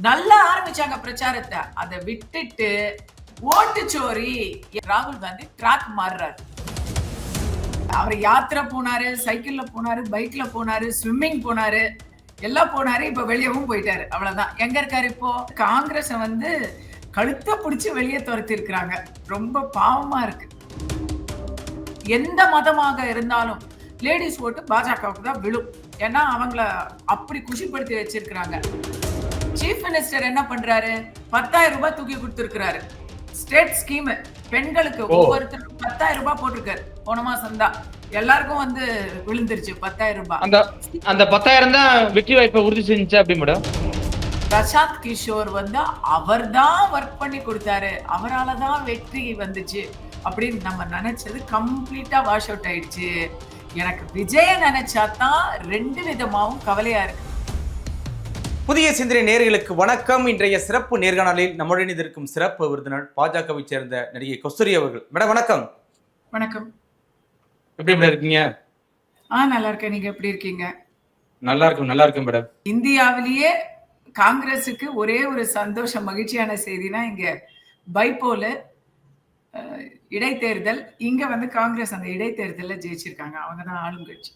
நல்லா ஆரம்பிச்சாங்க பிரச்சாரத்தை. அதை விட்டுட்டு ஓட்டுச்சோரி ராகுல் காந்தி ட்ராக் மாறுறாரு. அவர் யாத்திரை போனாரு, சைக்கிள்ல போனாரு, பைக்ல போனாரு, ஸ்விம்மிங் போனாரு, எல்லாம் போனாரு. இப்ப வெளியவும் போயிட்டாரு. அவ்வளவுதான். எங்க இருக்காரு இப்போ? காங்கிரஸ் வந்து கழுத்தை பிடிச்சு வெளியே துரத்தி இருக்கிறாங்க. ரொம்ப பாவமா இருக்கு. எந்த மதமாக இருந்தாலும் லேடிஸ் ஓட்டு பாஜகவுக்கு தான் விழும். ஏன்னா அவங்கள அப்படி குஷிப்படுத்தி வச்சிருக்கிறாங்க. சீஃப் மினிஸ்டர் என்ன பண்றாரு? 10,000 ரூபாய் தூக்கி கொடுத்திருக்கிறாரு. ஸ்டேட் ஸ்கீம் பெண்களுக்கு ஒவ்வொருத்தருக்கும் 10,000 ரூபாய் போட்டிருக்காரு. போன மாசம் தான் எல்லாருக்கும் வந்து விழுந்துருச்சு 10,000 ரூபாய். அந்த 10,000 தான் வெற்றி வாய்ப்பை உறுதி செஞ்சு அப்படி மேடம். பிரசாந்த் கிஷோர் வந்து அவர் தான் ஒர்க் பண்ணி கொடுத்தாரு, அவரால தான் வெற்றி வந்துச்சு அப்படின்னு நம்ம நினைச்சது கம்ப்ளீட்டா வாஷ் அவுட் ஆயிடுச்சு. எனக்கு விஜய நினைச்சா தான் ரெண்டு விதமாவும் கவலையா இருக்கு. புதிய சிந்தனை நேயர்களுக்கு வணக்கம். இன்றைய சிறப்பு நேர்காணலில் நம்முடன் இருக்கும் சிறப்பு விருந்தினர் பாஜகவை சேர்ந்த நடிகை கஸ்தூரி அவர்கள். மேடம் வணக்கம். வணக்கம். எப்படி இருக்கீங்க? நல்லா இருக்கேன். நீங்க எப்படி இருக்கீங்க? நல்லா இருக்கும் மேடம். இந்தியாவிலேயே காங்கிரஸுக்கு ஒரே ஒரு சந்தோஷம் மகிழ்ச்சியான செய்தினா இங்க பைப்போல இடைத்தேர்தல். இங்க வந்து காங்கிரஸ் அந்த இடைத்தேர்தல்ல ஜெயிச்சிருக்காங்க. அவங்கதான் ஆளும் கட்சி.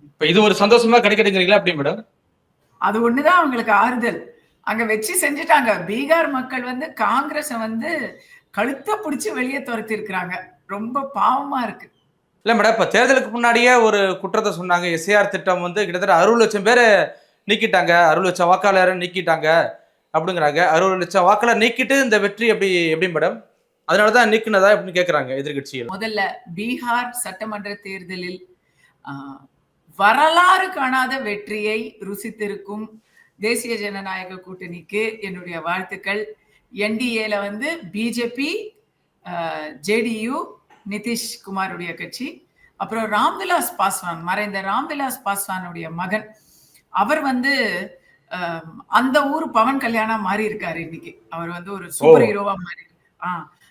இப்ப இது ஒரு சந்தோஷமா கிடைக்கிறீங்களா அப்படி மேடம்? அது ஒண்ணுதான் அவங்களுக்கு ஆறுதல். அங்க வச்சு செஞ்சுட்டாங்க. பீகார் மக்கள் வந்து காங்கிரஸ வந்து கழுத்தை பிடிச்சு வெளியே துரத்தி இருக்கிறாங்க. ரொம்ப பாவமா இருக்கு. இல்ல மேடம், இப்ப தேர்தலுக்கு முன்னாடியே ஒரு குற்றத்தை சொன்னாங்க. எஸ்ஏஆர் திட்டம் வந்து கிட்டத்தட்ட 60 லட்சம் பேர் நீக்கிட்டாங்க, 60 லட்சம் வாக்காளரை நீக்கிட்டாங்க அப்படிங்கிறாங்க. 60 லட்சம் வாக்காளர் நீக்கிட்டு இந்த வெற்றி எப்படி மேடம்? அதனாலதான் நீக்கினதா அப்படின்னு கேட்கறாங்க எதிர்கட்சிகள். முதல்ல பீகார் சட்டமன்ற தேர்தலில் வரலாறு காணாத வெற்றியை ருசித்திருக்கும் தேசிய ஜனநாயக கூட்டணிக்கு என்னுடைய வாழ்த்துக்கள். என்டிஏல வந்து பிஜேபி, ஜேடியு, நிதிஷ்குமாருடைய கட்சி, அப்புறம் ராம்விலாஸ் பாஸ்வான், மறைந்த ராம்விலாஸ் பாஸ்வானுடைய மகன், அவர் வந்து அந்த ஊர் பவன் கல்யாணா மாறி இருக்காரு. இன்னைக்கு அவர் வந்து ஒரு சூப்பர் ஹீரோவா மாறி.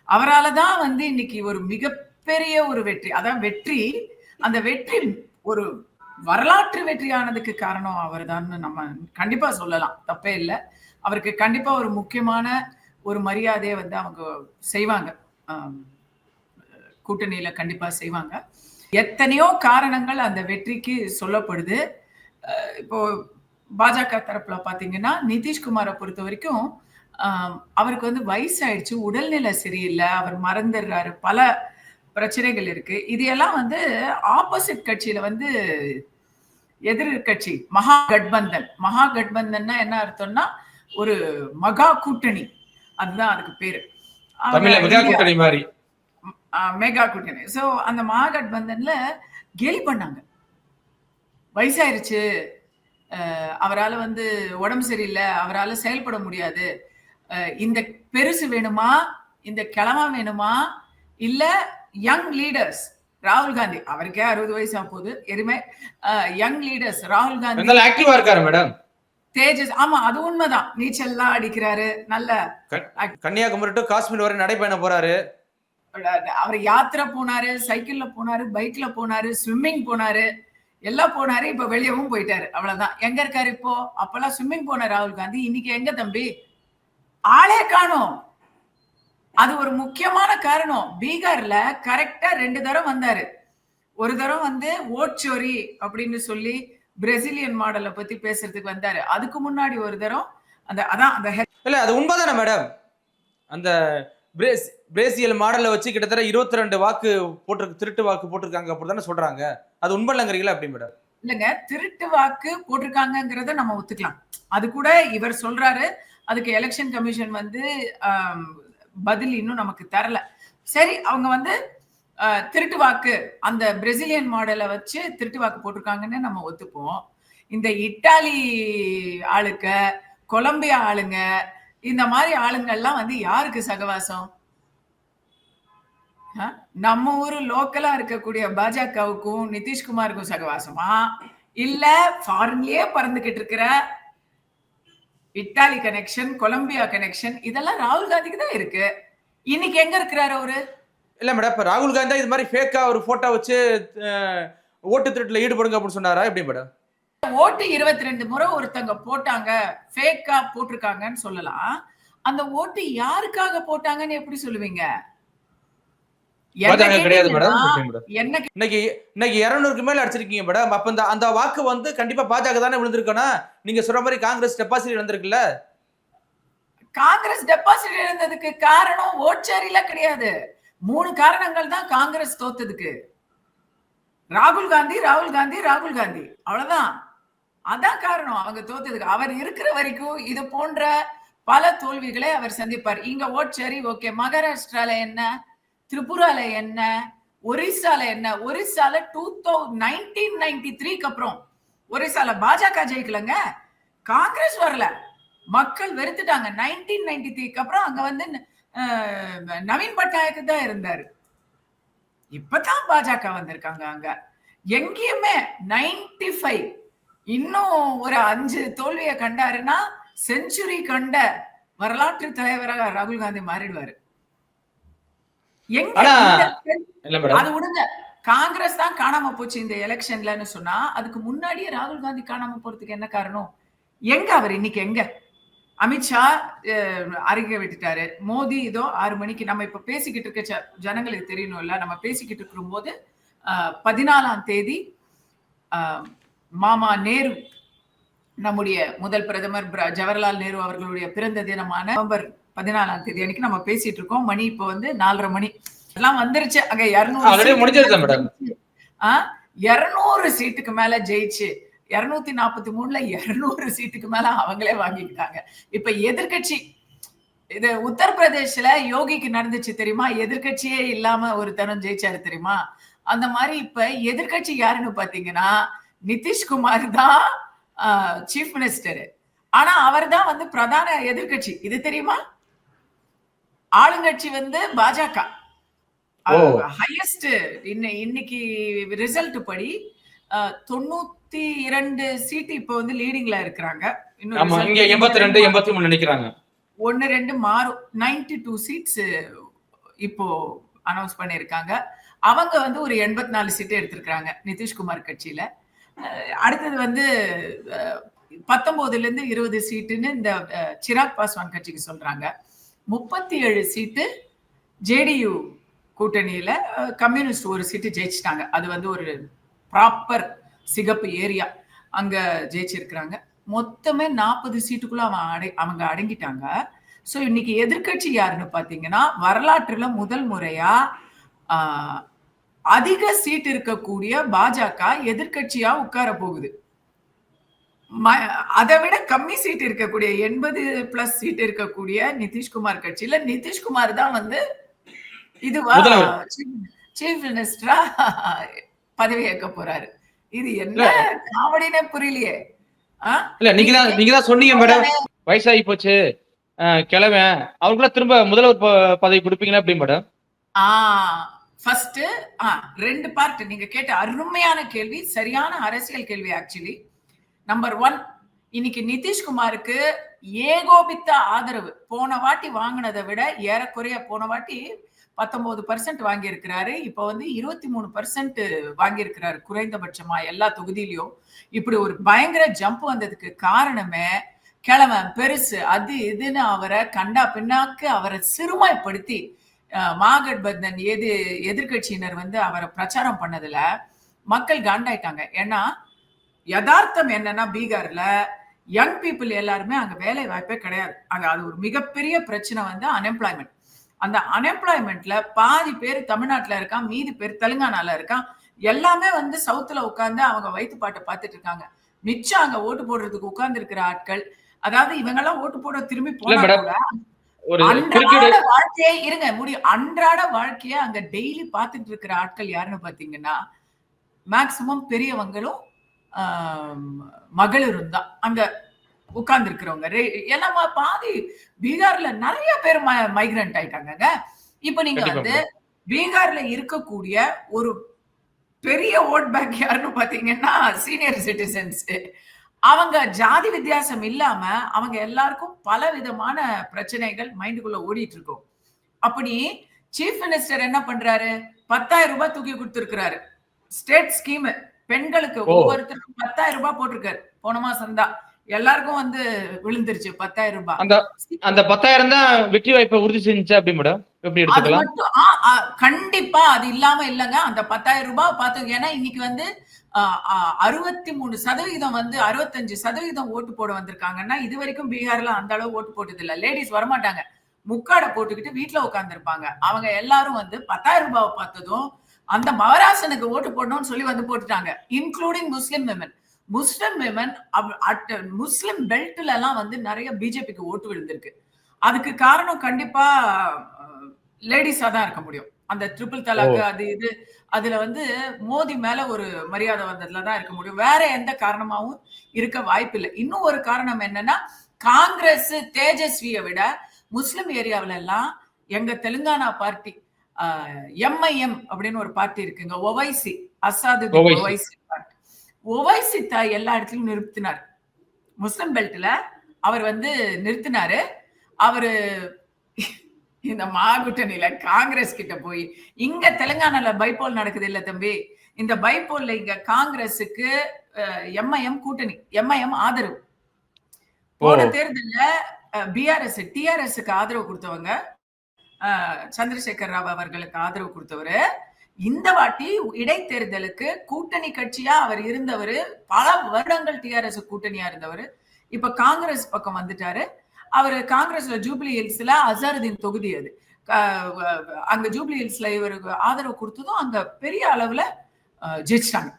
அவரால தான் வந்து இன்னைக்கு ஒரு மிகப்பெரிய ஒரு வெற்றி. அதான் வெற்றி. அந்த வெற்றி ஒரு வரலாற்று வெற்றியானதுக்கு காரணம் அவர் தான் நம்ம கண்டிப்பா சொல்லலாம். தப்பே இல்லை. அவருக்கு கண்டிப்பா ஒரு முக்கியமான ஒரு மரியாதையை வந்து அவங்க செய்வாங்க. கூட்டணியில கண்டிப்பா செய்வாங்க. எத்தனையோ காரணங்கள் அந்த வெற்றிக்கு சொல்லப்படுது. இப்போ பாஜக தரப்புல பாத்தீங்கன்னா நிதிஷ்குமாரை பொறுத்த வரைக்கும் அவருக்கு வந்து வயசாயிடுச்சு, உடல்நிலை சரியில்லை, அவர் மறந்துடுறாரு, பல பிரச்சனைகள் இருக்கு. இது எல்லாம் வந்து ஆப்போசிட் கட்சியில வந்து எதிர்கட்சி மகா கட்பந்தன்னா என்ன அர்த்தம்னா ஒரு மகா கூட்டணி, அதுதான் அதுக்கு பேரு. மெகா கூட்டணி. சோ அந்த மகா கட்பந்தன்ல கேலி பண்ணாங்க. வயசாயிருச்சு, அவரால் வந்து உடம்பு சரியில்லை, அவரால் செயல்பட முடியாது, இந்த பெருசு வேணுமா, இந்த கிழமை வேணுமா, இல்ல யங் லீடர்ஸ் ராகுல் காந்தி, அவருக்கே 60 வயசு ஆகுது, எருமை யங் லீடர்ஸ் ராகுல் காந்தி ஆக்டிவா இருக்காரு மேடம். தேஜஸ், ஆமா அது உண்மைதான். நீச்சல்லாம் அடிக்கிறாரு, நல்ல கன்னியாகுமரி டு காஷ்மீர் வரை நடைபயணம் போறாரு. அவர் யாத்திரை போனாரு, சைக்கிள்ல போனாரு, பைக்ல போனாரு, ஸ்விம்மிங் போனாரு, எல்லாம் போனாரு. இப்ப வெளியவும் போயிட்டாரு. அவ்வளவுதான். எங்க இருக்காரு இப்போ? அப்பெல்லாம் ஸ்விம்மிங் போன ராகுல் காந்தி இன்னைக்கு எங்க தம்பி? ஆளே காணோம். அது ஒரு முக்கியமான காரணம். பீகார்ல கரெக்டா 2 தடவை வந்தாரு. ஒரு தடவை வந்து ஓட்சோரி அப்படின்னு சொல்லி பிரேசிலியன் மாடலை பத்தி பேசுறதுக்கு வந்தாரு. அதுக்கு முன்னாடி ஒரு தடவை இல்ல அது உண்மைதானே மேடம்? அந்த பிரேசில் மாடலை வச்சு கிட்டத்தட்ட 22 வாக்கு போட்டு திருட்டு வாக்கு போட்டிருக்காங்க அப்படிதானே சொல்றாங்க. அது உண்மை இல்லைங்கிறீங்களா அப்படி மேடம்? இல்லங்க, திருட்டு வாக்கு போட்டிருக்காங்கிறத நம்ம ஒத்துக்கலாம். அது கூட இவர் சொல்றாரு. அதுக்கு எலெக்ஷன் கமிஷன் வந்து பதில் இன்னும் நமக்கு தரல. சரி, அவங்க வந்து திருட்டு வாக்கு அந்த பிரேசிலியன் மாடலை வச்சு திருட்டு வாக்கு போட்டிருக்காங்கன்னு நம்ம ஒத்துப்போம். இந்த இட்டாலி ஆளுங்க, கொலம்பியா ஆளுங்க, இந்த மாதிரி ஆளுங்கள்லாம் வந்து யாருக்கு சகவாசம்? நம்ம ஊரு லோக்கலா இருக்கக்கூடிய பாஜகவுக்கும் நிதிஷ்குமாருக்கும் சகவாசமா, இல்ல ஃபாரின்லயே பறந்துகிட்டு இருக்கிற இட்டாலி கனெக்ஷன், கொலம்பியா கனெக்ஷன், இதெல்லாம் ராகுல் காந்திக்கு தான் இருக்கு. இன்னைக்கு எங்க இருக்கிறாரு அவரு? இல்ல மேடம், இப்ப ராகுல் காந்தி இது மாதிரி ஃபேக்கா ஒரு போட்டோ வச்சு ஓட்டு திருட்டுல ஈடுபடுங்க அப்படின்னு சொன்னாரா எப்படி மேடம்? ஓட்டு 22 முறை ஒருத்தங்க போட்டாங்க, ஃபேக்கா போட்டிருக்காங்கன்னு சொல்லலாம். அந்த ஓட்டு யாருக்காக போட்டாங்கன்னு எப்படி சொல்லுவீங்க? என்ன பாஜக கிடையாது கேட்டீங்கன்னா, மேடம். என்ன இன்னைக்கு 200க்கு மேல அடிச்சிருக்கீங்க மேடம். அப்ப அந்த வாக்கு வந்து கண்டிப்பா பாஜக தானே விழுந்திருக்கணும். நீங்க சொல்ற மாதிரி காங்கிரஸ் டெபாசிட் இழந்திருக்குல்ல. காங்கிரஸ் டெபாசிட் இழந்ததுக்கு காரணம் ஓட் ஷேரில கிடையாது. 3 காரணங்கள் தான் காங்கிரஸ் தோத்ததுக்கு. ராகுல் காந்தி, ராகுல் காந்தி, ராகுல் காந்தி. அவ்வளவுதான். அதான் காரணம் அவங்க தோத்ததுக்கு. அவர் இருக்கிற வரைக்கும் இது போன்ற பல தோல்விகளை அவர் சந்திப்பார். இங்க ஓட் ஷேரி ஓகே. மகாராஷ்டிரால என்ன, திரிபுரால என்ன, ஒரிசால என்ன? ஒரிசால 1993க்கு அப்புறம் ஒரிசால பாஜக ஜெயிக்கலங்க, காங்கிரஸ் வரல, மக்கள் வெறுத்துட்டாங்க. 1993க்கு அப்புறம் அங்க வந்து நவீன் பட்நாயக் தான் இருந்தாரு. இப்பதான் பாஜக வந்திருக்காங்க. அங்க எங்கேயுமே 95 இன்னும் ஒரு 5 தோல்வியை கண்டாருன்னா செஞ்சுரி கண்ட வரலாற்று தலைவராக ராகுல் காந்தி மாறிடுவாரு. எங்க அது விடுங்க, காங்கிரஸ் தான் காணாம போச்சு இந்த எலெக்ஷன்லன்னு சொன்னா அதுக்கு முன்னாடியே ராகுல் காந்தி காணாம போறதுக்கு என்ன காரணம்? எங்க அவர் இன்னைக்கு எங்க? அமித்ஷா அறிக்கை விட்டுட்டாரு. மோடி இதோ 6 மணிக்கு நம்ம இப்ப பேசிக்கிட்டு இருக்க ஜனங்களுக்கு தெரியணும்ல, நம்ம பேசிக்கிட்டு இருக்கும் போது 14ஆம் தேதி மாமா நேரு, நம்முடைய முதல் பிரதமர் ஜவஹர்லால் நேரு அவர்களுடைய பிறந்த தினமான நவம்பர் 14ஆம் தேதி அன்னைக்கு நம்ம பேசிட்டு இருக்கோம். மணி இப்ப வந்து 4:30 மணி எல்லாம் வந்துருச்சு. அங்க 200 சீட்டுக்கு மேல ஜெயிச்சு 243ல 200 சீட்டுக்கு மேல அவங்களே வாங்கிக்கிட்டாங்க. இப்ப எதிர்கட்சி, இது உத்தரப்பிரதேஷ்ல யோகிக்கு நடந்துச்சு தெரியுமா? எதிர்கட்சியே இல்லாம ஒரு தரம் ஜெயிச்சாரு தெரியுமா? அந்த மாதிரி இப்ப எதிர்கட்சி யாருன்னு பாத்தீங்கன்னா நிதிஷ்குமார் தான் சீஃப் மினிஸ்டர். ஆனா அவர் தான் வந்து பிரதான எதிர்கட்சி. இது தெரியுமா? ஆளுங்கட்சி வந்து பாஜக. ஹையஸ்ட் இன்னைக்கு ரிசல்ட் படி 92 சீட் இப்ப வந்து லீடிங்ல இருக்கிறாங்க. இன்னும் 82 83 நினைக்கிறாங்க. 1-2 மாறும். 92 சீட்ஸ் இப்போ அனௌன்ஸ் பண்ணிருக்காங்க. அவங்க வந்து ஒரு 84 சீட் எடுத்திருக்காங்க நிதிஷ்குமார் கட்சியில. அடுத்தது வந்து 19ல இருந்து 20 சீட்டுன்னு இந்த சிராக் பாஸ்வான் கட்சிக்கு சொல்றாங்க. 37 சீட்டு ஜேடியு கூட்டணியில, கம்யூனிஸ்ட் ஒரு சீட்டு ஜெயிச்சிட்டாங்க. அது வந்து ஒரு ப்ராப்பர் சிகப்பு ஏரியா, அங்க ஜெயிச்சிருக்கிறாங்க. மொத்தமே 40 சீட்டுக்குள்ள அவங்க அடங்கிட்டாங்க. சோ இன்னைக்கு எதிர்கட்சி யாருன்னு பாத்தீங்கன்னா வரலாற்றுல முதல் முறையா அதிக சீட் இருக்கக்கூடிய பாஜக எதிர்கட்சியா உட்கார போகுது. அதை விட கம்மி சீட் இருக்கக்கூடிய 80+ சீட் இருக்கக்கூடிய நிதிஷ்குமார் கட்சியில நிதிஷ்குமார் தான் வந்து இதுவா சீஃப் மினிஸ்டரா பதவி ஏற்க போறாரு. இது என்ன காமெடினே புரியலையே. இல்ல நீங்க தான் சொன்னீங்க மேடம், வயசாகி போச்சு கிழமை, அவருக்குள்ள திரும்ப முதல்வர் பதவி கொடுப்பீங்களா எப்படி மேடம்? ஃபர்ஸ்ட் 2 பார்ட் நீங்க கேட்ட அருமையான கேள்வி, சரியான அரசியல் கேள்வி. ஆக்சுவலி நம்பர் 1, இன்னைக்கு நிதிஷ்குமாருக்கு ஏகோபித்த ஆதரவு. போன வாட்டி வாங்கினதை விட ஏறக்குறைய போன வாட்டி 19% வாங்கி இருக்கிறாரு. இப்ப வந்து 23% வாங்கி இருக்கிறாரு குறைந்தபட்சமா எல்லா தொகுதியிலையும். இப்படி ஒரு பயங்கர ஜம்ப் வந்ததுக்கு காரணமே கிழமை பெருசு அது இதுன்னு அவரை கண்டா பின்னாக்கு அவரை சிறுமைப்படுத்தி மகாகட்பந்தன் எதிர்கட்சியினர் வந்து அவரை பிரச்சாரம் பண்ணதுல மக்கள் காண்டாயிட்டாங்க. ஏன்னா யதார்த்தம் என்னன்னா பீகார்ல யங் பீப்புள் எல்லாருமே அங்க வேலை வாய்ப்பே கிடையாது. அங்க அது ஒரு மிகப்பெரிய பிரச்சனை வந்து அன்எம்ப்ளாய்மெண்ட். அந்த அன்எம்ப்ளாய்மெண்ட்ல பாதி பேர் தமிழ்நாட்டுல இருக்கான், மீதி பேர் தெலுங்கானால இருக்கான். எல்லாமே வந்து சவுத்துல உட்கார்ந்து அவங்க வயிற்றுப்பாட்டை பார்த்துட்டு இருக்காங்க. மிச்சம் அங்க ஓட்டு போடுறதுக்கு உட்கார்ந்து இருக்கிற ஆட்கள், அதாவது இவங்க எல்லாம் ஓட்டு போட திரும்பி போனா கூட அன்றாட வாழ்க்கையை இருங்க முடியும். அன்றாட வாழ்க்கைய அங்க டெய்லி பார்த்துட்டு இருக்கிற ஆட்கள் யாருன்னு பாத்தீங்கன்னா மேக்சிமம் பெரியவங்களும் மகளிரும் தான் அங்க உட்கார்ந்து இருக்கிறவங்க. எல்லாம் பாதி பீகார்ல நிறைய பேர் மைக்ரண்ட் ஆயிட்டாங்க. இப்ப நீங்க வந்து பீகார்ல இருக்கக்கூடிய ஒரு பெரிய ஓட் பேங்க் யாருன்னு பாத்தீங்கன்னா சீனியர் சிட்டிசன்ஸ். அவங்க ஜாதி வித்தியாசம் இல்லாம அவங்க எல்லாருக்கும் பல விதமான பிரச்சனைகள் மைண்டுக்குள்ள ஓடிட்டு இருக்கும். அப்படி சீஃப் மினிஸ்டர் என்ன பண்றாரு? 10,000 ரூபாய் தூக்கி கொடுத்திருக்கிறாரு. ஸ்டேட் ஸ்கீம் பெண்களுக்கு ஒவ்வொருத்தருக்கும் 10,000 ரூபாய் போட்டிருக்காரு. போன மாசம் தான் எல்லாருக்கும் வந்து விழுந்துருச்சு 10,000 ரூபாய். அந்த 10,000 தான் வெற்றி வாய்ப்பை உறுதி செஞ்சு அப்படி மேடம் எப்படி அது எடுத்துக்கலாம்? மட்டும் கண்டிப்பா அது இல்லாம இல்லங்க. அந்த 10,000 ரூபாய் பார்த்து, ஏன்னா இன்னைக்கு வந்து 63% வந்து 65% ஓட்டு போட வந்திருக்காங்கன்னா, இது வரைக்கும் பீகார்ல அந்த அளவு ஓட்டு போட்டது இல்ல. லேடிஸ் வரமாட்டாங்க. முக்காட போட்டுக்கிட்டு வீட்டுல உட்கார்ந்து இருப்பாங்க. அவங்க எல்லாரும் வந்து 10,000 ரூபாவை பார்த்ததும் அந்த மகாராசனுக்கு ஓட்டு போடணும்னு சொல்லி வந்து போட்டுட்டாங்க. இன்க்ளூடிங் முஸ்லிம் விமன். முஸ்லிம் விமன் முஸ்லிம் பெல்ட்ல எல்லாம் வந்து நிறைய பிஜேபிக்கு ஓட்டு விழுந்திருக்கு. அதுக்கு காரணம் கண்டிப்பா லேடிஸா தான் இருக்க முடியும். அந்த ட்ரிபிள் தலாக் அது இது அதுல வந்து மோடி மேல ஒரு மரியாதை வந்ததுல தான் இருக்க முடியும். வேற எந்த காரணமாவும் இருக்க வாய்ப்பில்லை. இன்னும் ஒரு காரணம் என்னன்னா, காங்கிரஸ் தேஜஸ்வியை விட முஸ்லிம் ஏரியாவில எல்லாம் எங்க தெலுங்கானா பார்ட்டி எம்ஐஎம் அப்படின்னு ஒரு பார்ட்டி இருக்குங்க. ஒவைசி அசாதுதீன் ஒவைசி பார்ட்டி. ஒவைசி தாய் எல்லா இடத்துலயும் நிறுத்தினார். முஸ்லிம் பெல்ட்ல அவர் வந்து நிறுத்தினாரு. அவரு இந்த மாகுட்டணியில காங்கிரஸ் கிட்ட போய், இங்க தெலுங்கானால பைபோல் நடக்குது இல்ல தம்பி, இந்த பைபோல்ல இங்க காங்கிரஸுக்கு எம்ஐஎம் கூட்டணி, எம்ஐஎம் ஆதரவு. போன தேர்தல்ல பிஆர்எஸ் டிஆர்எஸ்க்கு ஆதரவு கொடுத்தவங்க, சந்திரசேகர் ராவ் அவர்களுக்கு ஆதரவு கொடுத்தவரு. இந்த வாட்டி இடைத்தேர்தலுக்கு கூட்டணி கட்சியா அவர் இருந்தவர், பல வருடங்கள் டிஆர்எஸ் கூட்டணியா இருந்தவர், இப்ப காங்கிரஸ் பக்கம் வந்துட்டாரு. அவர் காங்கிரஸ்ல ஜூப்ளி ஹில்ஸ்ல அசாருதீன் தொகுதி, அது அங்க ஜூப்ளி ஹில்ஸ்ல இவருக்கு ஆதரவு கொடுத்ததும் அங்க பெரிய அளவுல ஜெயிச்சிட்டாங்க.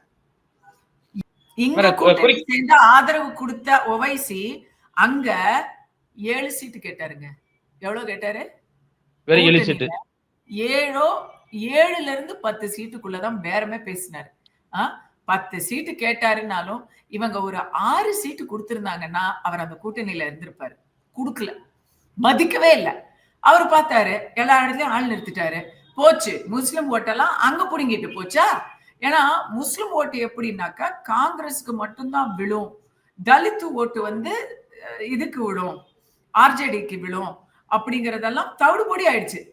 இங்க கூட்டணி சேர்ந்து ஆதரவு கொடுத்த ஒவைசி அங்க 7 சீட்டு கேட்டாருங்க. எவ்வளவு கேட்டாரு? 7ல இருந்து 10 சீட்டுக்குள்ளதான் பேரமே பேசினாரு. 10 சீட்டு கேட்டாருன்னாலும் இவங்க ஒரு 6 சீட்டு கொடுத்திருந்தாங்கன்னா அவர் அந்த கூட்டணியில இருந்திருப்பாரு. குடுக்கல, மதிக்கவே இல்லை. அவர் பார்த்தாரு, எல்லா இடத்துலயும் ஆள் நிறுத்திட்டாரு. போச்சு, முஸ்லிம் ஓட்டெல்லாம் அங்க புடுங்கிட்டு போச்சா. ஏன்னா முஸ்லிம் ஓட்டு எப்படின்னாக்கா காங்கிரஸ்க்கு மட்டும்தான் விழும், தலித் ஓட்டு வந்து இதுக்கு விழும், ஆர்ஜேடிக்கு விழும் அப்படிங்கறதெல்லாம் தவிடுபொடி ஆயிடுச்சு.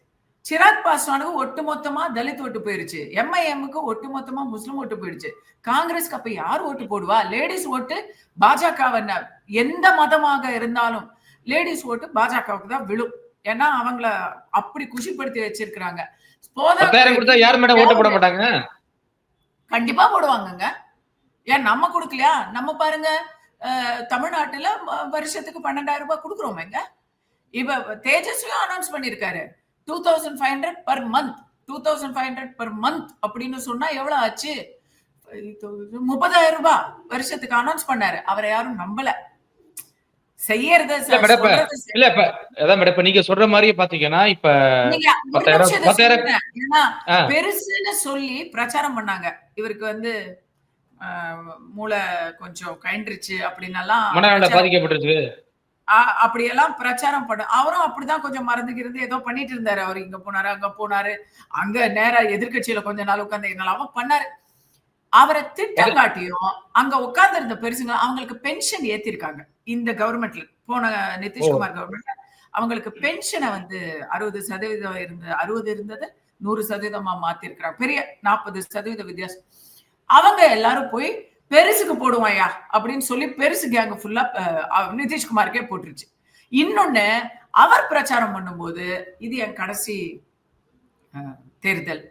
சிராக் பாஸ்வானுக்கு ஒட்டுமொத்தமா தலித் ஓட்டு போயிருச்சு, எம்ஐஎம்க்கு ஒட்டுமொத்தமா முஸ்லிம் ஓட்டு போயிடுச்சு. காங்கிரஸ்க்கு அப்ப யார் ஓட்டு போடுவா? லேடிஸ் ஓட்டு பாஜக, எந்த மதமாக இருந்தாலும் லேடிஸ் ஓட்டு பாஜகவுக்கு தான் விழும். ஏன்னா அவங்கள அப்படி குஷிப்படுத்தி வச்சிருக்காங்க. கண்டிப்பா போடுவாங்கங்க. ஏன் நம்ம கொடுக்கலையா? நம்ம பாருங்க, தமிழ்நாட்டுல வருஷத்துக்கு 12,000 ரூபாய் கொடுக்குறோமேங்க. இப்ப தேஜஸ்வியும் அனௌன்ஸ் பண்ணிருக்காரு 2,500 per month, 2,500 per month அப்படின்னு சொன்னா எவ்வளவு ஆச்சு? 30,000 ரூபாய் வருஷத்துக்கு அனௌன்ஸ் பண்ணாரு. அவரை யாரும் நம்பல. செய்யறத நீங்க சொல்ற மாதிரி பாத்தீங்கன்னா, இப்ப பெருசுன்னு சொல்லி பிரச்சாரம் பண்ணாங்க. இவருக்கு வந்து மூளை கொஞ்சம் கயன்றுச்சு அப்படின்னெல்லாம் பாதிக்கப்பட்டிருக்கு, அப்படியெல்லாம் பிரச்சாரம் பண்ண. அவரும் அப்படிதான் கொஞ்சம் மறந்துக்கிறது ஏதோ பண்ணிட்டு இருந்தாரு. அவர் இங்க போனாரு, அங்க போனாரு, அங்க நேரா எதிர்கட்சியில கொஞ்ச நாள் உட்கார்ந்து என்னெல்லாம் பண்ணாரு. அவரை திட்டம் காட்டியும் அங்க உட்கார்ந்து இருந்த பெருசுங்க அவங்களுக்கு பென்ஷன் ஏத்திருக்காங்க. இந்த கவர்மெண்ட்ல, போன நிதிஷ்குமார் கவர்மெண்ட்ல அவங்களுக்கு பென்ஷனை வந்து 60% இருந்தது, 60 இருந்தது 100% மாத்திருக்கிறாங்க. பெரிய 40% வித்தியாசம். அவங்க எல்லாரும் போய் பெருசுக்கு போடுவாயா அப்படின்னு சொல்லி பெருசு கேங்க ஃபுல்லா நிதிஷ்குமாருக்கே போட்டுருச்சு. இன்னொன்னு, அவர் பிரச்சாரம் பண்ணும்போது, இது என் கடைசி தேர்தல்,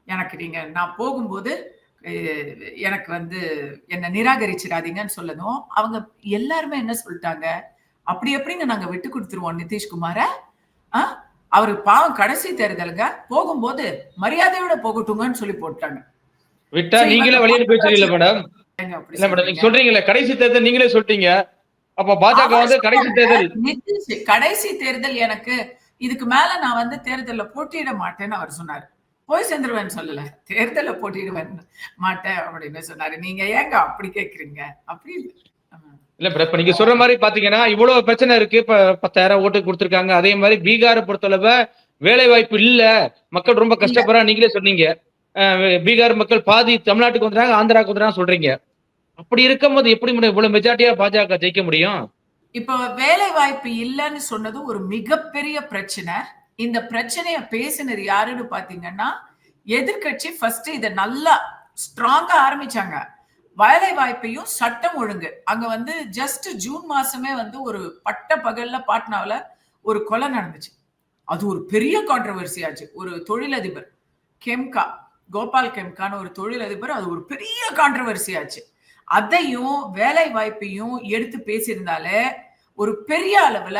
எனக்கு நீங்க நான் போகும்போது எனக்கு வந்து என்ன நிராகரிச்சிடாதீங்கன்னு சொல்லணும். அவங்க எல்லாருமே என்ன சொல்லிட்டாங்க, அப்படி எப்படிங்க நாங்க விட்டு கொடுத்துருவோம் நிதிஷ்குமார, அவரு பாவம் கடைசி தேர்தலுங்க, போகும்போது மரியாதையோட போகட்டுங்கன்னு சொல்லி போட்டாங்க. விட்டா நீங்களே வழி அனுப்பி வச்சிருக்கீங்க மேடம். இல்ல மேடம், நீங்க சொல்றீங்களே கடைசி தேர்தல் நீங்களே சொல்லிட்டீங்க. அப்ப பாஜக வந்து கடைசி தேர்தல் எனக்கு இதுக்கு மேல நான் வந்து தேர்தல்ல போட்டியிட மாட்டேன்னு அவர் சொன்னாரு. போய் சேர்ந்துருவேன்னு சொல்லல, தேர்தல போட்டிடுவேன் மாட்டேன் அப்படின்னு சொன்னாரு. நீங்க ஏங்க அப்படி கேக்குறீங்க? அப்படி இல்ல இப்ப நீங்க சொல்ற மாதிரி பாத்தீங்கன்னா இவ்வளவு பிரச்சனை இருக்கு. இப்ப 10,000 ஓட்டு கொடுத்திருக்காங்க. அதே மாதிரி பீகாரை பொறுத்தளவு வேலை வாய்ப்பு இல்ல, மக்கள் ரொம்ப கஷ்டப்படுறா. நீங்களே சொன்னீங்க பீகார் மக்கள் பாதி தமிழ்நாட்டுக்கு வந்துறாங்க, ஆந்திராவுக்கு வந்துறாங்க சொல்றீங்க. அப்படி இருக்கும் போது எப்படி இவ்வளவு மெஜாரிட்டியா பாஜக ஜெயிக்க முடியும்? இப்ப வேலை வாய்ப்பு இல்லைன்னு சொன்னது ஒரு மிகப்பெரிய பிரச்சனை. இந்த பிரச்சனைய பேசினது யாருன்னு பாத்தீங்கன்னா எதிர்கட்சி. ஃபர்ஸ்ட் இதை நல்லா ஸ்ட்ராங்கா ஆரம்பிச்சாங்க. வேலை வாய்ப்பையும் சட்டம் ஒழுங்கு. அங்க வந்து ஜஸ்ட் ஜூன் மாசமே வந்து ஒரு பட்ட பகல்ல பாட்னாவுல ஒரு கொலை நடந்துச்சு. அது ஒரு பெரிய கான்ட்ரோவர்சி ஆச்சு. ஒரு தொழிலதிபர் கெம்கா, கோபால் கெம்கான்னு ஒரு தொழிலதிபர், அது ஒரு பெரிய கான்ட்ரோவர்சி ஆச்சு. அதையும் வேலை வாய்ப்பையும் எடுத்து பேசியிருந்தாலே ஒரு பெரிய அளவுல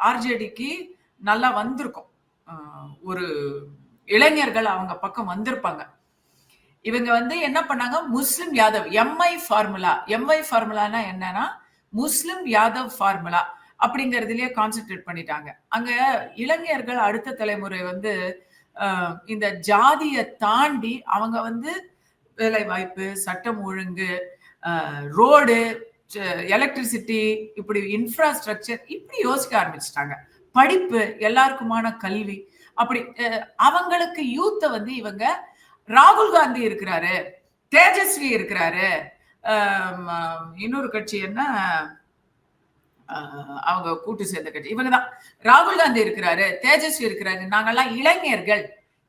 ஆர்ஜேடிக்கு நல்லா வந்திருக்கும். ஒரு இளைஞர்கள் அவங்க பக்கம் வந்திருப்பாங்க. இவங்க வந்து என்ன பண்ணாங்க, முஸ்லிம் யாதவ் எம்ஐ ஃபார்முலானா என்னன்னா முஸ்லிம் யாதவ் ஃபார்முலா அப்படிங்கறதுலயே கான்சென்ட்ரேட் பண்ணிட்டாங்க. அங்க இளைஞர்கள் அடுத்த தலைமுறை வந்து இந்த ஜாதியை தாண்டி அவங்க வந்து வேலை வாய்ப்பு, சட்டம் ஒழுங்கு, ரோடு, எலக்ட்ரிசிட்டி, இப்படி இன்ஃப்ராஸ்ட்ரக்சர் இப்படி யோசிக்க ஆரம்பிச்சிட்டாங்க. படிப்பு, எல்லாருக்குமான கல்வி, அப்படி அவங்களுக்கு யூத்த வந்து இவங்க ராகுல் காந்தி இருக்கிறாரு, தேஜஸ்வி இருக்கிறாரு, இன்னொரு கட்சி என்ன அவங்க கூட்டு சேர்ந்த கட்சி இவங்கதான், ராகுல் காந்தி இருக்கிறாரு, தேஜஸ்வி இருக்கிறாரு, நாங்கெல்லாம்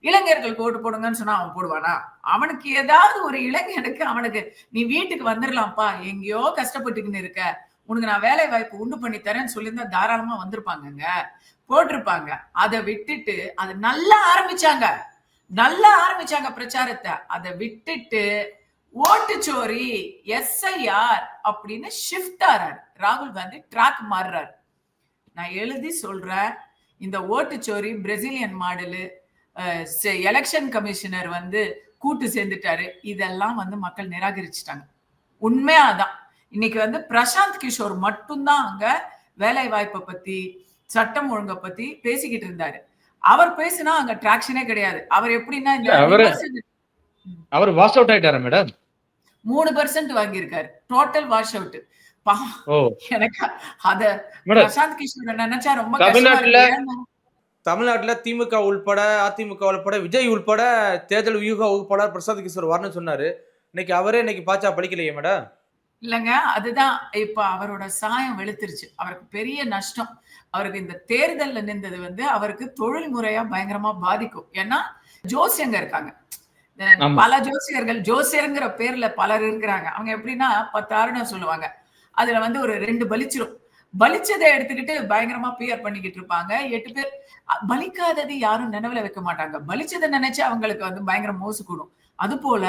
இளைஞர்களுக்கு ஓட்டு போடுங்கன்னு சொன்னா அவன் போடுவானா? அவனுக்கு ஏதாவது ஒரு இளைஞனுக்கு அவனுக்கு நீ வீட்டுக்கு வந்துடலாம்ப்பா, எங்கேயோ கஷ்டப்பட்டுக்கின்னு இருக்க, உனக்கு நான் வேலை வாய்ப்பு உண்டு பண்ணி தரேன்னு சொல்லியிருந்தா தாராளமா வந்திருப்பாங்க, போட்டிருப்பாங்க. அதை விட்டுட்டு அது நல்லா ஆரம்பிச்சாங்க பிரச்சாரத்தை. அதை விட்டுட்டு ஓட்டுச்சோரி, எஸ்ஐஆர் அப்படின்னு ஷிஃப்ட் ஆறாரு. ராகுல் காந்தி ட்ராக் மாறுறாரு. நான் எழுதி சொல்றேன், இந்த ஓட்டுச்சோரி பிரேசிலியன் மாடலு, எலெக்ஷன் கமிஷனர் வந்து கூட்டு சேர்ந்துட்டாரு, இதெல்லாம் வந்து மக்கள் நிராகரிச்சுட்டாங்க. உண்மையாதான் இன்னைக்கு வந்து பிரசாந்த் கிஷோர் மட்டும்தான் அங்க வேலை வாய்ப்பை பத்தி, சட்டம் ஒழுங்கை பத்தி பேசிக்கிட்டு இருந்தாரு. அவர் பேசினா அங்க டிராக்ஷனே கிடையாது. அவர் எப்படின்னா அவர் வாஷ் அவுட் ஆயிட்டாரா மேடம்? 3% வாங்கியிருக்காரு, டோட்டல் வாஷ் அவுட். எனக்கு அத பிரசாந்த் கிஷோர் நினைச்சா ரொம்ப தமிழ்நாட்டுல திமுக உள்பட, அதிமுக உள்பட, விஜய் உள்பட தேர்தல் வியூக வகுப்பாளர் பிரசாந்த் கிஷோர் வரணும்னு சொன்னாரு. இன்னைக்கு அவரே பாச்சா படிக்கலையே மேடம்? இல்லங்க, அதுதான் இப்ப அவரோட சாயம் வெளுத்துருச்சு. அவருக்கு பெரிய நஷ்டம். அவருக்கு இந்த தேர்தல்ல நின்றது வந்து அவருக்கு தொழில் முறையா பயங்கரமா பாதிக்கும். ஏன்னா ஜோசியங்க இருக்காங்க, பல ஜோசியர்ங்கிற பேர்ல பலர் இருக்கிறாங்க. அவங்க எப்படின்னா 10 ஆறுடம் சொல்லுவாங்க, அதுல வந்து ஒரு 2 பலிச்சிரும். பலிச்சதை எடுத்துக்கிட்டு பயங்கரமா பிஆர் பண்ணிக்கிட்டு இருப்பாங்க. 8 பேர் பலிக்காதது யாரும் நினைவுல வைக்க மாட்டாங்க. பலிச்சதை நினைச்சு அவங்களுக்கு வந்து பயங்கர மோசு கூடும். அது போல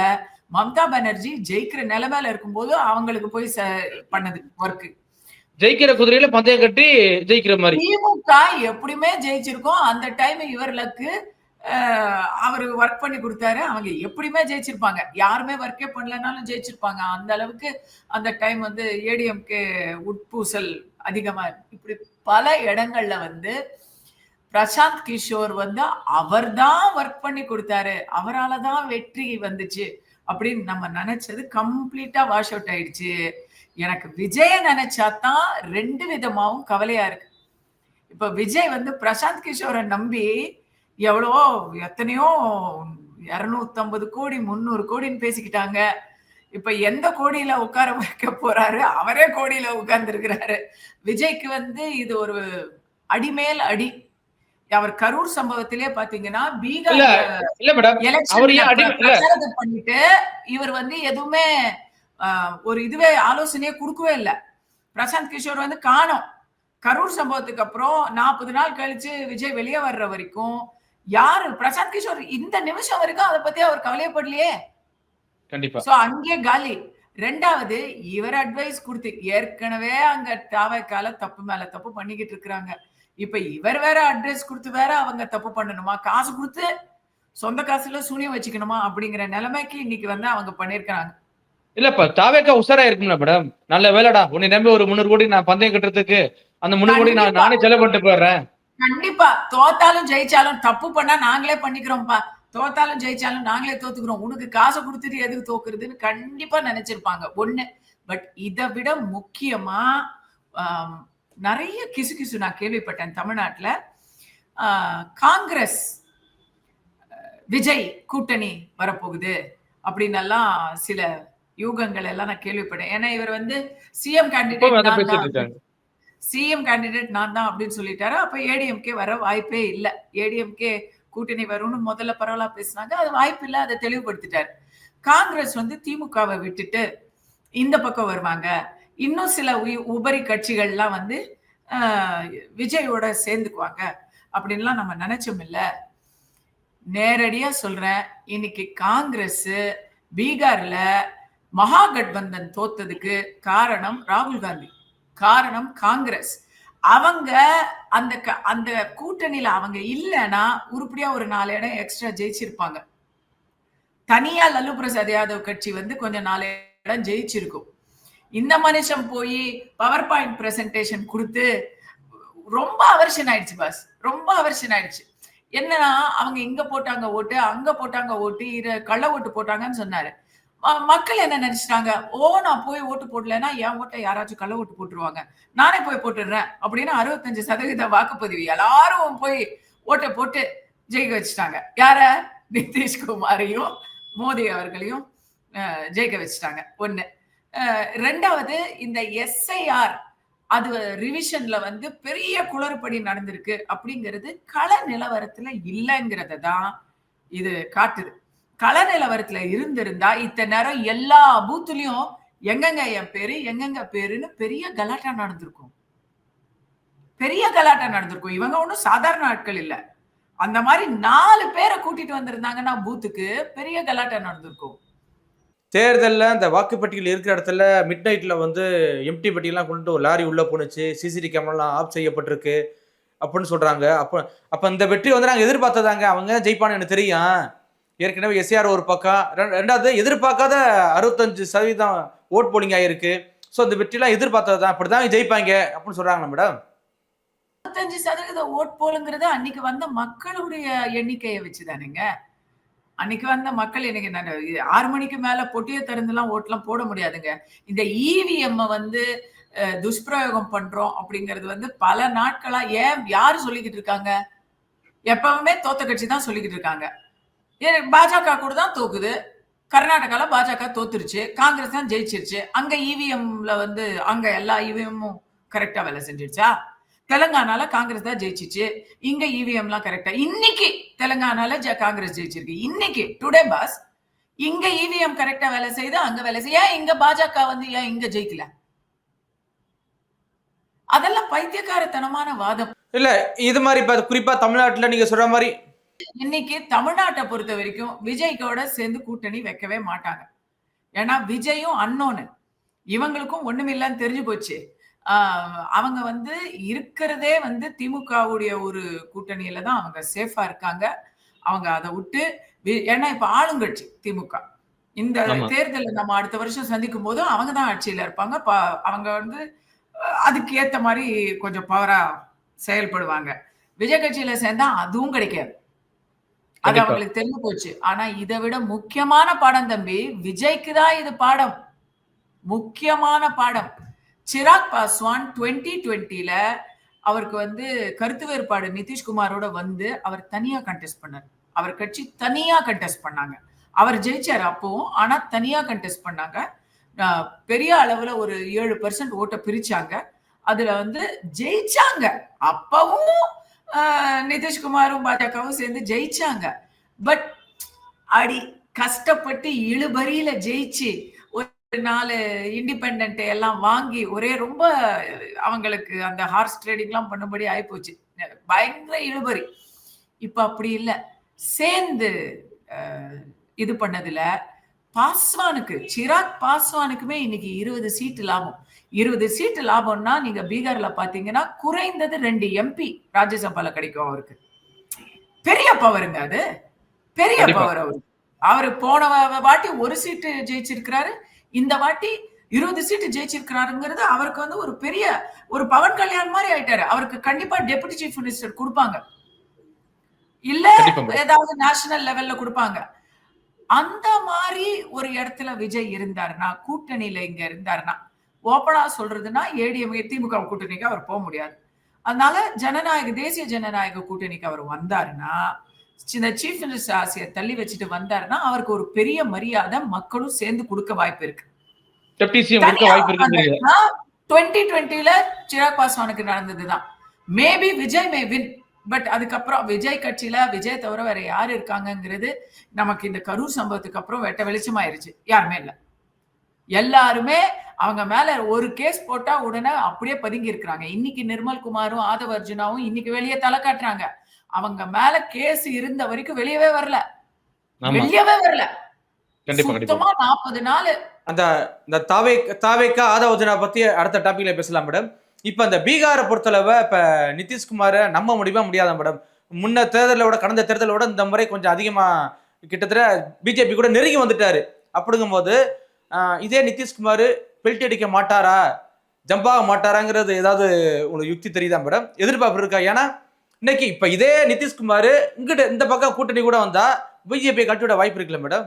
மம்தா பானர்ஜி ஜெயிக்கிற நிலைமையில இருக்கும்போது அவங்களுக்கு போய் பண்ணது ஒர்க். ஜெயிக்கிற குதிரையில பந்தயம் கட்டி ஜெயிக்கிற மாதிரி. திமுக எப்படியுமே ஜெயிச்சிருக்கோம். அந்த டைம் இவர்களுக்கு அவரு ஒர்க் பண்ணி கொடுத்தாரு. அவங்க எப்படியுமே ஜெயிச்சிருப்பாங்க. யாருமே ஒர்க்கே பண்ணலனாலும் ஜெயிச்சிருப்பாங்க. அந்த அளவுக்கு அந்த டைம் வந்து ஏடிஎம்கே உட்பூசல் அதிகமா இருக்கு. இப்படி பல இடங்கள்ல வந்து பிரசாந்த் கிஷோர் வந்து அவர் தான் ஒர்க் பண்ணி கொடுத்தாரு, அவரால தான் வெற்றி வந்துச்சு அப்படின்னு நம்ம நினைச்சது கம்ப்ளீட்டா வாஷ் அவுட் ஆயிடுச்சு. எனக்கு விஜய நினைச்சாதான் 2 விதமாவும் கவலையா இருக்கு. இப்ப விஜய் வந்து பிரசாந்த் கிஷோரை நம்பி எவ்வளவோ எத்தனையோ 250 கோடி 300 கோடின்னு பேசிக்கிட்டாங்க. இப்ப எந்த கோடியில உட்கார வைக்க போறாரு? அவரே கோடியில உட்கார்ந்து இருக்கிறாரு. விஜய்க்கு வந்து இது ஒரு அடிமேல் அடி. அவர் கரூர் சம்பவத்திலே பாத்தீங்கன்னா பீகார் பண்ணிட்டு இவர் வந்து எதுவுமே ஒரு இதுவே ஆலோசனையே கொடுக்கவே இல்லை. பிரசாந்த் கிஷோர் வந்து காணோம். கரூர் சம்பவத்துக்கு அப்புறம் 40 நாள் கழிச்சு விஜய் வெளியே வர்ற வரைக்கும் யாரு பிரசாந்த் கிஷோர் இந்த நிமிஷம் வரைக்கும் அதை பத்தி அவர் கவலையப்படலையே. கண்டிப்பா. சோ அங்கே காலி. 2வது இவர் அட்வைஸ் கொடுத்து ஏற்கனவே அங்க தாவைக்கால தப்பு மேல தப்பு பண்ணிக்கிட்டு இருக்கிறாங்க. இப்ப இவர் வேற அட்வைஸ் கொடுத்து வேற அவங்க தப்பு பண்ணணுமா? காசு கொடுத்து சொந்த காசுல சூனியம் வச்சுக்கணுமா? அப்படிங்கிற நிலைமைக்கு இன்னைக்கு வந்து அவங்க பண்ணிருக்காங்க. இல்லப்பா, தாவேக்கா உஷாரா இருக்கும்ல மேடம். நல்ல வேலைடா, உன்னை நம்பி ஒரு 300 கோடி நான் பந்தயம் கட்டுறதுக்கு அந்த 300 கோடி நானே செலவு பண்ணிட்டு போயிடுறேன். கண்டிப்பா. தோத்தாலும் ஜெயிச்சாலும் தப்பு பண்ணா நாங்களே பண்ணிக்கிறோம்ப்பா, தோத்தாலும் ஜெயிச்சாலும் நாங்களே தோத்துக்கிறோம், உனக்கு காசை கொடுத்துட்டு எதுக்கு தோக்குறதுன்னு கண்டிப்பா நினைச்சிருப்பாங்க. ஒண்ணு. பட் இதை விட முக்கியமா நிறைய கிசு நான் கேள்விப்பட்டேன் தமிழ்நாட்டுல. காங்கிரஸ் விஜய் கூட்டணி வரப்போகுது அப்படின்னு எல்லாம் சில யூகங்கள் எல்லாம் நான் கேள்விப்பட்டேன். ஏன்னா இவர் வந்து சிஎம் கேண்டிடேட் நான் தான் அப்படின்னு சொல்லிட்டாரு. அப்ப ஏடிஎம்கே வர வாய்ப்பே இல்லை, ஏடிஎம்கே கூட்டணி வரும்னு முதல்ல பரவலா பேசினாங்க. அது வாய்ப்பு இல்லை, அதை தெளிவுபடுத்திட்டாரு. காங்கிரஸ் வந்து திமுகவை விட்டுட்டு இந்த பக்கம் வருவாங்க. இன்னும் சில உபரி கட்சிகள்லாம் வந்து விஜயோட சேர்ந்துக்குவாங்க அப்படின்லாம் நம்ம நினைச்சோம் இல்ல. நேரடியா சொல்றேன், இன்னைக்கு காங்கிரஸ் பீகார்ல மகாகட்பந்தன் தோத்ததுக்கு காரணம் ராகுல் காந்தி, காரணம் காங்கிரஸ். அவங்க அந்த கூட்டணியில அவங்க இல்லைன்னா உருப்படியா ஒரு 4 இடம் எக்ஸ்ட்ரா ஜெயிச்சிருப்பாங்க. தனியா லல்லு பிரசாத் யாதவ் கட்சி வந்து கொஞ்சம் 4 இடம் ஜெயிச்சிருக்கும். இந்த மனுஷன் போய் பவர் பாயிண்ட் பிரசன்டேஷன் கொடுத்து ரொம்ப அவர்ஷன் ஆயிடுச்சு பாஸ், ரொம்ப அவர்ஷன் ஆயிடுச்சு. என்னன்னா அவங்க இங்க போட்டாங்க ஓட்டு, அங்க போட்டாங்க ஓட்டு, கள்ள ஓட்டு போட்டாங்கன்னு சொன்னாரு. மக்கள் என்ன நினைச்சிட்டாங்க, நான் போய் ஓட்டு போடலன்னா என் ஓட்டை யாராச்சும் கள்ள ஓட்டு போட்டுருவாங்க, நானே போய் போட்டுடுறேன் அப்படின்னு 65% வாக்குப்பதிவு எல்லாரும் போய் ஓட்டை போட்டு ஜெயிக்க வச்சுட்டாங்க. யார? நிதிஷ்குமாரையும் மோடி அவர்களையும் ஜெயிக்க வச்சுட்டாங்க. ஒண்ணு. ரெண்டாவது, இந்த SIR அது ரிவிஷன்ல வந்து பெரிய குளறுபடி நடந்திருக்கு அப்படிங்கிறது கள நிலவரத்துல இல்லைங்கிறத தான் இது காட்டுது. கள நிலவரத்துல இருந்திருந்தா இத்தனை நேரம் எல்லா பூத்துலயும் எங்கெங்க என் பேரு, எங்கெங்க பேருன்னு பெரிய கலாட்டா நடந்திருக்கும். பெரிய கலாட்டா நடந்திருக்கும். இவங்க ஒன்றும் சாதாரண ஆட்கள் இல்ல. அந்த மாதிரி 4 பேரை கூட்டிட்டு வந்திருந்தாங்கன்னா பூத்துக்கு பெரிய கலாட்டா நடந்திருக்கும். தேர்தல்ல அந்த வாக்குப்பட்டியல் இருக்கிற இடத்துல மிட் நைட்ல வந்து எம்டி பெட்டியெல்லாம் கொண்டு ஒரு லாரி உள்ள போனுச்சு, சிசிடிவி கேமராலாம் ஆஃப் செய்யப்பட்டிருக்கு அப்படின்னு சொல்றாங்க. அப்ப இந்த வெற்றி வந்து நாங்க எதிர்பார்த்ததாங்க, அவங்க ஜெயிப்பான்னு எனக்கு தெரியும். ஏற்கனவே SIR ஒரு பக்கம், ரெண்டாவது எதிர்பார்க்காத 65% ஓட் போலிங் ஆயிருக்கு. ஸோ இந்த வெற்றிலாம் எதிர்பார்த்ததுதான், அப்படிதான் ஜெயிப்பாங்க அப்படின்னு சொல்றாங்களா மேடம்? 65% ஓட் போலுங்கிறது அன்னைக்கு வந்த மக்களுடைய எண்ணிக்கையை வச்சுதானுங்க. அன்னைக்கு வந்த மக்கள் எனக்கு 6 மணிக்கு மேல பொட்டியை திறந்துலாம் ஓட்டுலாம் போட முடியாதுங்க. இந்த EVM வந்து துஷ்பிரயோகம் பண்றோம் அப்படிங்கிறது வந்து பல நாட்களா யாரு சொல்லிக்கிட்டு இருக்காங்க? எப்பவுமே தோத்த கட்சி தான் சொல்லிக்கிட்டு இருக்காங்க. பாஜக கூட தான் தோக்குது. கர்நாடகால பாஜக தோத்துருச்சு, காங்கிரஸ் தான் ஜெயிச்சிருச்சு. அங்க EVMல வந்து அங்க எல்லா EVMமும் கரெக்டா வேலை செஞ்சிருச்சா? தெலுங்கானால காங்கிரஸ் தான் ஜெயிச்சிச்சு, இங்க EVMலாம் கரெக்டா. இன்னைக்கு தெலுங்கானால காங்கிரஸ் ஜெயிச்சிருக்கு. இன்னைக்கு டுடே பாஸ் இங்க EVM கரெக்டா வேலை செய்யுது, அங்க வேலை செய்ய. இங்க பாஜக வந்து ஏன் இங்க ஜெயிக்கல? அதெல்லாம் பைத்தியக்காரத்தனமான வாதம் இல்ல. இது மாதிரி குறிப்பா தமிழ்நாட்டுல நீங்க சொல்ற மாதிரி இன்னைக்கு தமிழ்நாட்டை பொறுத்த வரைக்கும் விஜய்கோட சேர்ந்து கூட்டணி வைக்கவே மாட்டாங்க. ஏன்னா விஜயும் அன்னோன்னு, இவங்களுக்கும் ஒண்ணுமில்லன்னு தெரிஞ்சு போச்சு. அவங்க வந்து இருக்கிறதே வந்து திமுகவுடைய ஒரு கூட்டணியில தான் அவங்க சேஃபா இருக்காங்க. அவங்க அதை விட்டு ஏன்னா இப்ப ஆளுங்கட்சி திமுக. இந்த தேர்தலில் நம்ம அடுத்த வருஷம் சந்திக்கும் போது அவங்க தான் ஆட்சியில இருப்பாங்க. அவங்க வந்து அதுக்கு ஏத்த மாதிரி கொஞ்சம் பவரா செயல்படுவாங்க. விஜய் கட்சியில சேர்ந்தா அதுவும் கிடைக்காது. அது அவங்களுக்கு தெரிஞ்சு போச்சு. ஆனா இதை விட முக்கியமான பாடம் தம்பி, விஜய்க்கு தான் இது பாடம், முக்கியமான பாடம். சிராக் பாஸ்வான் 2020ல அவருக்கு வந்து கருத்து வேறுபாடு நிதிஷ்குமாரோட வந்து அவர் தனியா கண்டெஸ்ட் பண்ணார். அவர் கட்சி தனியா கண்டெஸ்ட் பண்ணாங்க. அவர் ஜெயிச்சார் அப்பவும், ஆனா தனியா கண்டெஸ்ட் பண்ணாங்க. பெரிய அளவுல ஒரு 7% ஓட்டை பிரிச்சாங்க. அதுல வந்து ஜெயிச்சாங்க. அப்பவும் நிதிஷ்குமாரும் பாஜகவும் சேர்ந்து ஜெயிச்சாங்க. பட் அடி கஷ்டப்பட்டு இழுபறியில ஜெயிச்சு ஒரு 4 இண்டிபெண்டன்ட் எல்லாம் வாங்கி ஒரே ரொம்ப அவங்களுக்கு அந்த ஹார்ஸ் ட்ரேடிங் எல்லாம் பண்ணும்படி ஆயிப்போச்சு. பயங்கர இழுபறி. இப்ப அப்படி இல்லை. சேர்ந்து இது பண்ணதுல பாஸ்வானுக்கு, சிராக் பாஸ்வானுக்குமே இன்னைக்கு 20 சீட்டு லாபம். 20 சீட்டு லாபம்னா நீங்க பீகார்ல பாத்தீங்கன்னா குறைந்தது 2 MP ராஜ்யசபால கிடைக்கும் அவருக்கு. பெரிய பவருங்க அது, பெரிய பவர் அவருக்கு. அவரு போன வாட்டி 1 சீட்டு ஜெயிச்சிருக்கிறாரு, இந்த வாட்டி 20 சீட்டு ஜெயிச்சிருக்கிறாருங்கிறது அவருக்கு வந்து ஒரு பெரிய ஒரு பவன் கல்யாண் மாதிரி ஆயிட்டாரு. அவருக்கு கண்டிப்பா டெபுட்டி சீஃப் மினிஸ்டர் கொடுப்பாங்க, இல்ல ஏதாவது நேஷனல் லெவல்ல கொடுப்பாங்க. அந்த மாதிரி ஒரு இடத்துல விஜய் இருந்தாருன்னா, கூட்டணியில இங்க இருந்தாருன்னா, ஓப்பனா சொல்றதுன்னா ADMK திமுக கூட்டணிக்கு அவர் போக முடியாது. அதனால தேசிய ஜனநாயக கூட்டணிக்கு அவர் வந்தாருன்னா, இந்த சீஃப் மினிஸ்டர் ஆசையை தள்ளி வச்சுட்டு வந்தாருன்னா அவருக்கு ஒரு பெரிய மரியாதை மக்களும் சேர்ந்து கொடுக்க வாய்ப்பு இருக்கு. 2020ல சிராக் பாஸ்வானுக்கு நடந்ததுதான். Maybe Vijay may win. But அதுக்கப்புறம் விஜய் கட்சியில விஜய் தவிர வேற யாரு இருக்காங்கிறது நமக்கு இந்த கரூர் சம்பவத்துக்கு அப்புறம் வெட்ட வெளிச்சமாயிருச்சு. யாருமே இல்ல, எல்லாருமே அவங்க மேல ஒரு கேஸ் போட்டா உடனே அப்படியே பதுங்கி இருக்கிறாங்க. இன்னைக்கு நிர்மல் குமாரும் ஆதவ அர்ஜுனாவும் இன்னைக்கு வெளியே தலை காட்டுறாங்க. அவங்க மேல கேஸ் இருந்த வரைக்கும் வெளியவே வரல. சுத்தமா 40 நாள். அந்த தாவேக்கா ஆதவ அர்ஜுனா பத்தி அடுத்த டாபிக்ல பேசலாம் மேடம். இப்ப இந்த பீகாரை பொறுத்தளவு இப்ப நிதிஷ்குமாரை நம்ப முடியாத மேடம். முன்ன தேர்தலோட கடந்த தேர்தலோட இந்த முறை கொஞ்சம் அதிகமா கிட்டத்தட்ட பிஜேபி கூட நெருங்கி வந்துட்டாரு. அப்படிங்கும்போது இதே நிதிஷ்குமார் பெல்ட் அடிக்க மாட்டாரா, ஜம்பாக மாட்டாராங்கிறது ஏதாவது உங்களுக்கு யுக்தி தெரியுதா மேடம்? எதிர்பார்ப்பு இருக்கா? ஏன்னா இன்னைக்கு இப்ப இதே நிதிஷ்குமார் இங்கிட்ட இந்த பக்கம் கூட்டணி கூட வந்தா பிஜேபி கட்டிவிட வாய்ப்பு இருக்குல்ல மேடம்?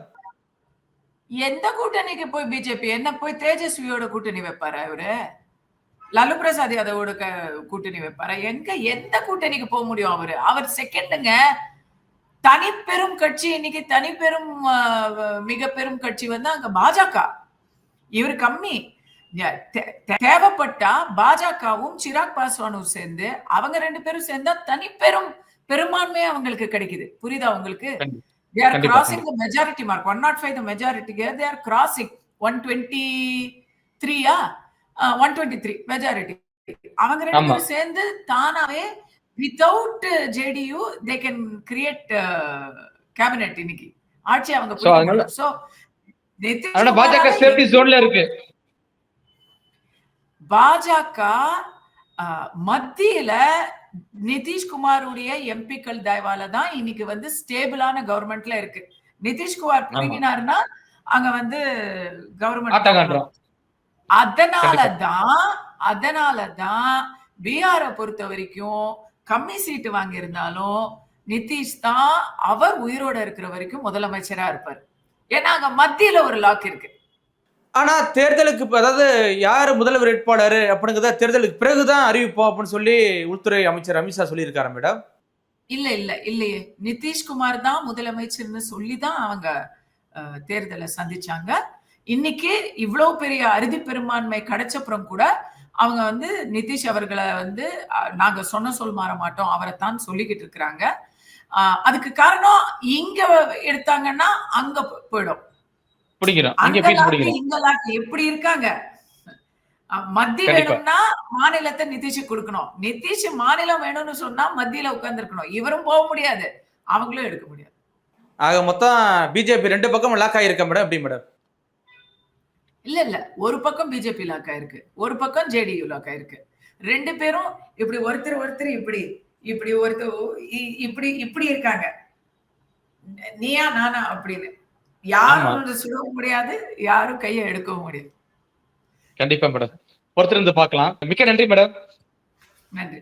எந்த கூட்டணிக்கு போய் பிஜேபி என்ன போய் தேஜஸ்வியோட கூட்டணி வைப்பாரு? அவரு லாலு பிரசாத் யாதவோட கூட்டணி வைப்பாரு? எந்த கூட்டணிக்கு போக முடியும்? அவர் செகண்டுங்க. தனிப்பெரும் கட்சி இன்னைக்கு மிக பெரும் கட்சி வந்து அங்க பாஜக. இவர் கம்மி. தேவைப்பட்டா பாஜகவும் சிராக் பாஸ்வானும் சேர்ந்து அவங்க 2 பேரும் சேர்ந்தா பெரும்பான்மையா அவங்களுக்கு கிடைக்குது. புரியுதா உங்களுக்கு? They are crossing the majority mark. 105 the majority. They are crossing 123 123 majority. அவங்க 2 பேரும் சேர்ந்து தானாவே without JDU they can create cabinet இன்னைக்கு. ஆட்சி அவங்க புடிக்கணும். சோ பாஜக சேஃப்டி ஜோன்ல இருக்கு. பாஜக மத்தியில நிதிஷ்குமாருடைய எம்பிக்கள் தயவால தான் இன்னைக்கு வந்து ஸ்டேபிளான கவர்மெண்ட்ல இருக்கு. நிதிஷ்குமார் புரிகினார்னா அங்க வந்து கவர்மெண்ட். அதனாலதான் பீகாரை பொறுத்த வரைக்கும் கம்மி சீட்டு வாங்கி இருந்தாலும் நிதிஷ் தான் அவர் உயிரோட இருக்கிற வரைக்கும் முதலமைச்சரா இருப்பார். ஏன்னா அங்க மத்தியில ஒரு லாக் இருக்கு. ஆனா தேர்தலுக்கு அதாவது யாரு முதல்வர் வேட்பாளர் அப்படிங்கிறத தேர்தலுக்கு பிறகுதான் அறிவிப்போம் அப்படின்னு சொல்லி உள்துறை அமைச்சர் அமித்ஷா சொல்லியிருக்காரு மேடம். இல்லையே நிதிஷ்குமார் தான் முதலமைச்சர்னு சொல்லிதான் அவங்க தேர்தலை சந்திச்சாங்க. இன்னைக்கு இவ்வளவு பெரிய அறுதி பெரும்பான்மை கிடைச்சப்புறம் கூட அவங்க வந்து நிதிஷ் அவர்களை வந்து நாங்க சொன்ன சொல் மாற மாட்டோம், அவரை தான் சொல்லிக்கிட்டு இருக்கிறாங்க. அதுக்கு காரணம் இங்க எடுத்தாங்கன்னா அங்க போயிடும். எப்படி இருக்காங்க? மத்திய வேணும்னா மாநிலத்தை நிதிஷ் கொடுக்கணும். நிதிஷ் மாநிலம் வேணும்னு சொன்னா மத்தியில உட்கார்ந்து இருக்கணும். இவரும் போக முடியாது, அவங்களும் எடுக்க முடியாது. ஆக மொத்தம் பிஜேபி 2 பக்கம் லாக் ஆயிருக்க மேடம். எப்படி மேடம்? இல்ல ஒரு பக்கம் பிஜேபி லாக் ஆயிருக்கு, ஒரு பக்கம் ஜேடியு லாக் ஆயிருக்கு. 2 பேரும் இப்படி ஒருத்தர் இப்படி ஒருத்தர் இப்படி இருக்காங்க, நீயா நானா அப்படின்னு. யாரும் சுட முடியாது, யாரும் கையை எடுக்கவும் முடியாது. கண்டிப்பா மேடம், பொறுத்திருந்து பார்க்கலாம். மிக்க நன்றி மேடம். நன்றி.